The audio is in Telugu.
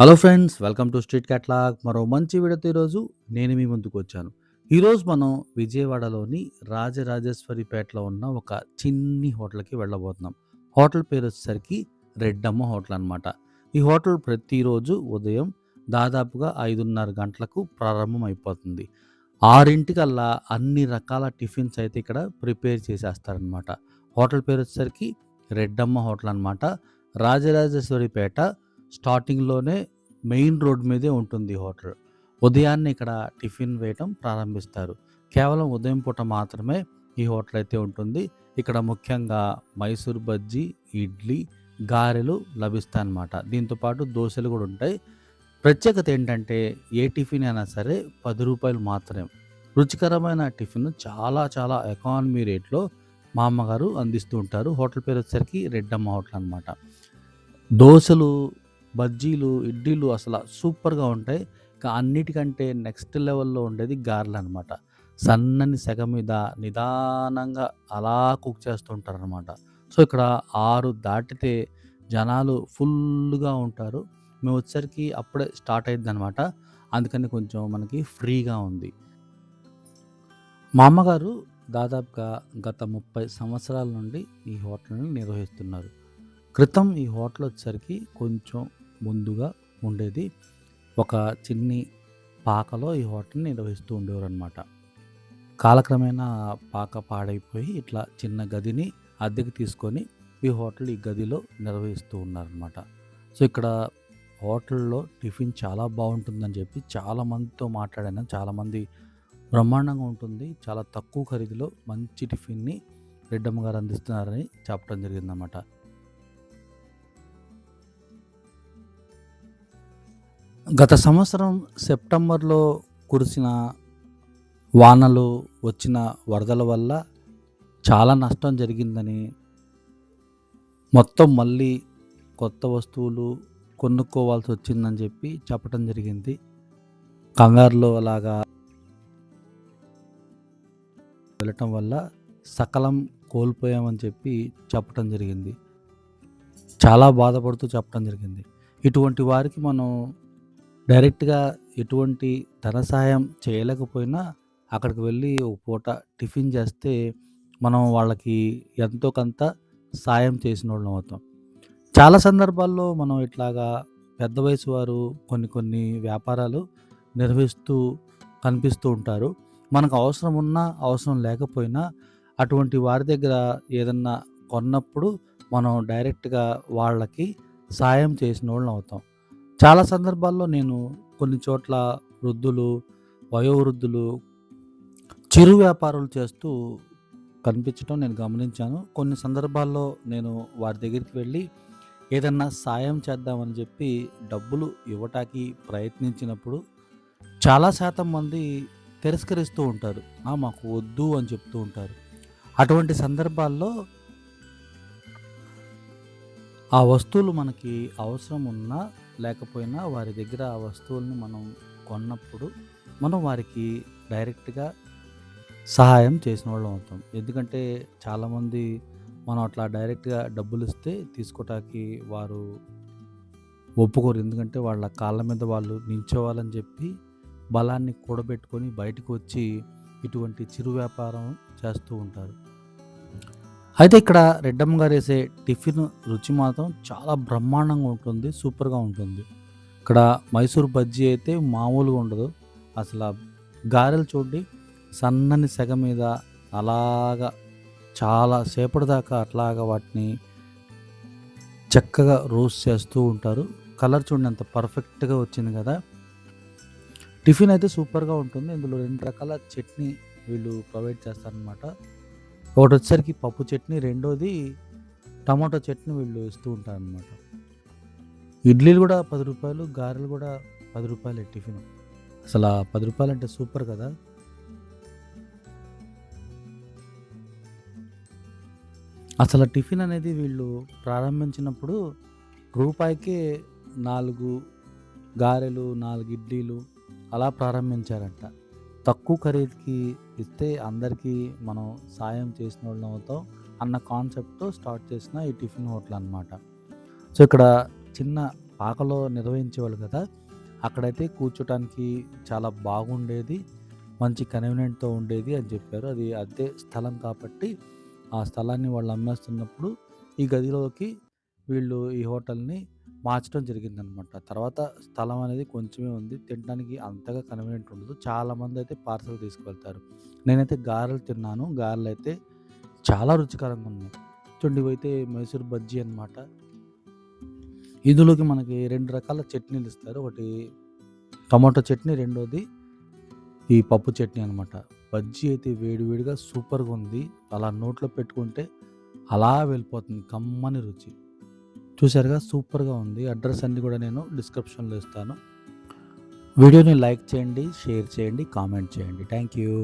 Hello friends, welcome to street catalogue. మరో మంచి వీడియోతో ఈరోజు నేను మీ ముందుకు వచ్చాను. ఈరోజు మనం విజయవాడలోని రాజరాజేశ్వరిపేటలో ఉన్న ఒక చిన్ని హోటల్కి వెళ్ళబోతున్నాం. హోటల్ పేరు వచ్చేసరికి రెడ్డమ్మ హోటల్ అనమాట. ఈ హోటల్ ప్రతిరోజు ఉదయం దాదాపుగా 5:30 గంటలకు ప్రారంభం అయిపోతుంది. 6:00కల్లా అన్ని రకాల టిఫిన్స్ అయితే ఇక్కడ ప్రిపేర్ చేసేస్తారనమాట. హోటల్ పేరు వచ్చేసరికి రెడ్డమ్మ హోటల్ అనమాట. రాజరాజేశ్వరిపేట స్టార్టింగ్‌లోనే మెయిన్ రోడ్ మీదే ఉంటుంది హోటల్. ఉదయాన్నే ఇక్కడ టిఫిన్ వేయటం ప్రారంభిస్తారు. కేవలం ఉదయం పూట మాత్రమే ఈ హోటల్ అయితే ఉంటుంది. ఇక్కడ ముఖ్యంగా మైసూర్ బజ్జీ, ఇడ్లీ, గారెలు లభిస్తాయన్నమాట. దీంతో పాటు దోసెలు కూడా ఉంటాయి. ప్రత్యేకత ఏంటంటే ఏ టిఫిన్ అయినా సరే రూ. 10 మాత్రమే. రుచికరమైన టిఫిన్ చాలా చాలా ఎకానమీ రేట్‌లో మా అమ్మగారు అందిస్తూ ఉంటారు. హోటల్ పేరు వచ్చేసరికి రెడ్డమ్మ హోటల్ అనమాట. దోసెలు, బజ్జీలు, ఇడ్లీలు అసల సూపర్‌గా ఉంటాయి. అన్నిటికంటే నెక్స్ట్ లెవెల్‌లో ఉండేది గారెలనమాట. సన్నని సెగ మీద నిదానంగా అలా కుక్ చేస్తూ ఉంటారనమాట. సో, ఇక్కడ 6 దాటితే జనాలు ఫుల్లుగా ఉంటారు. మేమొచ్చేసరికి అప్పుడే స్టార్ట్ అయిద్దనమాట. అందుకని కొంచెం మనకి ఫ్రీగా ఉంది. మా అమ్మగారు దాదాపుగా గత 30 సంవత్సరాల నుండి ఈ హోటల్‌ని నిర్వహిస్తున్నారు. క్రితం ఈ హోటల్ వచ్చేసరికి కొంచెం ముందుగా ఉండేది. ఒక చిన్ని పాకలో ఈ హోటల్‌ని నిర్వహిస్తూ ఉండేవారనమాట. కాలక్రమేణా పాక పాడైపోయి ఇట్లా చిన్న గదిని అద్దెకు తీసుకొని ఈ గదిలో నిర్వహిస్తూ ఉన్నారనమాట. సో, ఇక్కడ హోటల్‌లో టిఫిన్ చాలా బావుంటుందని చెప్పి చాలామందితో మాట్లాడాను. చాలామంది బ్రహ్మాండంగా ఉంటుంది, చాలా తక్కువ ఖరీదులో మంచి టిఫిన్‌ని రెడ్డమ్మ గారు అందిస్తున్నారని చెప్పడం జరిగిందనమాట. గత సంవత్సరం సెప్టెంబర్‌లో కురిసిన వానలు, వచ్చిన వరదల వల్ల చాలా నష్టం జరిగిందని, మొత్తం మళ్ళీ కొత్త వస్తువులు కొనుక్కోవాల్సొచ్చిందని చెప్పి చెప్పటం జరిగింది. కంగారులో అలాగా వెళ్ళటం వల్ల సకలం కోల్పోయామని చెప్పి చెప్పటం జరిగింది. చాలా బాధపడుతూ చెప్పటం జరిగింది. ఇటువంటి వారికి మనం డైరెక్ట్‌గా ఎటువంటి ధన సహాయం చేయలేకపోయినా అక్కడికి వెళ్ళి ఒక పూట టిఫిన్ చేస్తే మనం వాళ్ళకి ఎంతో కొంత సాయం చేసినోళ్ళం అవుతాం. చాలా సందర్భాల్లో మనం ఇట్లాగా పెద్ద వయసు వారు కొన్ని కొన్ని వ్యాపారాలు నిర్వహిస్తూ కనిపిస్తూ ఉంటారు. మనకు అవసరం ఉన్నా, అవసరం లేకపోయినా అటువంటి వారి దగ్గర ఏదన్నా కొన్నప్పుడు మనం డైరెక్ట్‌గా వాళ్ళకి సాయం చేసినోళ్ళం అవుతాం. చాలా సందర్భాల్లో నేను కొన్ని చోట్ల వృద్ధులు, వయోవృద్ధులు చిరు వ్యాపారాలు చేస్తూ కనిపించటం నేను గమనించాను. కొన్ని సందర్భాల్లో నేను వారి దగ్గరికి వెళ్ళి ఏదన్నా సాయం చేద్దామని చెప్పి డబ్బులు ఇవ్వటానికి ప్రయత్నించినప్పుడు చాలా శాతం మంది తిరస్కరిస్తూ ఉంటారు. మాకు వద్దు అని చెప్తూ ఉంటారు. అటువంటి సందర్భాల్లో ఆ వస్తువులు మనకి అవసరం ఉన్నా లేకపోయినా వారి దగ్గర ఆ వస్తువుల్ని మనం కొన్నప్పుడు మనం వారికి డైరెక్ట్‌గా సహాయం చేసిన వాళ్ళం అవుతాం. ఎందుకంటే చాలామంది మనం అట్లా డైరెక్ట్‌గా డబ్బులిస్తే తీసుకోటానికి వారు ఒప్పుకోరు. ఎందుకంటే వాళ్ళ కాళ్ళ మీద వాళ్ళు నిల్చోవాలని చెప్పి బలాన్ని కూడబెట్టుకొని బయటకు వచ్చి ఇటువంటి చిరు వ్యాపారం చేస్తూ ఉంటారు. అయితే ఇక్కడ రెడ్డమ్మ గారేసే టిఫిన్ రుచి మాత్రం చాలా బ్రహ్మాండంగా ఉంటుంది. సూపర్‌గా ఉంటుంది. ఇక్కడ మైసూర్ బజ్జీ అయితే మామూలుగా ఉండదు. అసల గారెలు చూడండి, సన్నని సెగ మీద అలాగా చాలా సేపటి దాకా అట్లాగా వాటిని చక్కగా రోస్ట్ చేస్తూ ఉంటారు. కలర్ చూడండి ఎంత పర్ఫెక్ట్‌గా వచ్చింది కదా! టిఫిన్ అయితే సూపర్‌గా ఉంటుంది. ఇందులో 2 రకాల చట్నీ వీళ్ళు ప్రొవైడ్ చేస్తారనమాట. ఒకటొచ్చేసరికి పప్పు చట్నీ, రెండోది టమాటో చట్నీ వీళ్ళు ఇస్తూ ఉంటారనమాట. ఇడ్లీలు కూడా రూ. 10, గారెలు కూడా రూ. 10 టిఫిను. అసలా రూ. 10 అంటే సూపర్ కదా! అసల టిఫిన్ అనేది వీళ్ళు ప్రారంభించినప్పుడు రూపాయికే 4 గారెలు, 4 ఇడ్లీలు అలా ప్రారంభించారంట. తక్కువ ఖరీదుకి ఇస్తే అందరికీ మనం సాయం చేసినోళ్ళం అవుతాం అన్న కాన్సెప్ట్‌తో స్టార్ట్ చేసిన ఈ టిఫిన్ హోటల్ అనమాట. సో, ఇక్కడ చిన్న పాకలో నిర్వహించేవాళ్ళు కదా! అక్కడైతే కూర్చోటానికి చాలా బాగుండేది. మంచి కన్వీనియంట్‌తో ఉండేది అని చెప్పారు. అది అద్దె స్థలం కాబట్టి, ఆ స్థలాన్ని వాళ్ళు అమ్మేస్తున్నప్పుడు ఈ గదిలోకి వీళ్ళు ఈ హోటల్‌ని మార్చడం జరిగిందనమాట. తర్వాత స్థలం అనేది కొంచెమే ఉంది. తినడానికి అంతగా కన్వీనియంట్ ఉండదు. చాలామందైతే పార్సెల్ తీసుకువెళ్తారు. నేనైతే గారెలు తిన్నాను. గారెలైతే చాలా రుచికరంగా ఉన్నాయి. చూడండి ఇవైతే మైసూర్ బజ్జీ అనమాట. ఇందులోకి మనకి 2 రకాల చట్నీలిస్తారు. ఒకటి టమాటో చట్నీ, రెండోది ఈ పప్పు చట్నీ అనమాట. బజ్జీ అయితే వేడి వేడిగా సూపర్‌గుంది. అలా నోట్లో పెట్టుకుంటే అలా వెళ్ళిపోతుంది కమ్మని రుచి. చూసారుగా సూపర్‌గా ఉంది. అడ్రెస్ అన్నీ కూడా నేను డిస్క్రిప్షన్‌లో ఇస్తాను. వీడియోని లైక్ చేయండి, షేర్ చేయండి, కామెంట్ చేయండి. Thank you.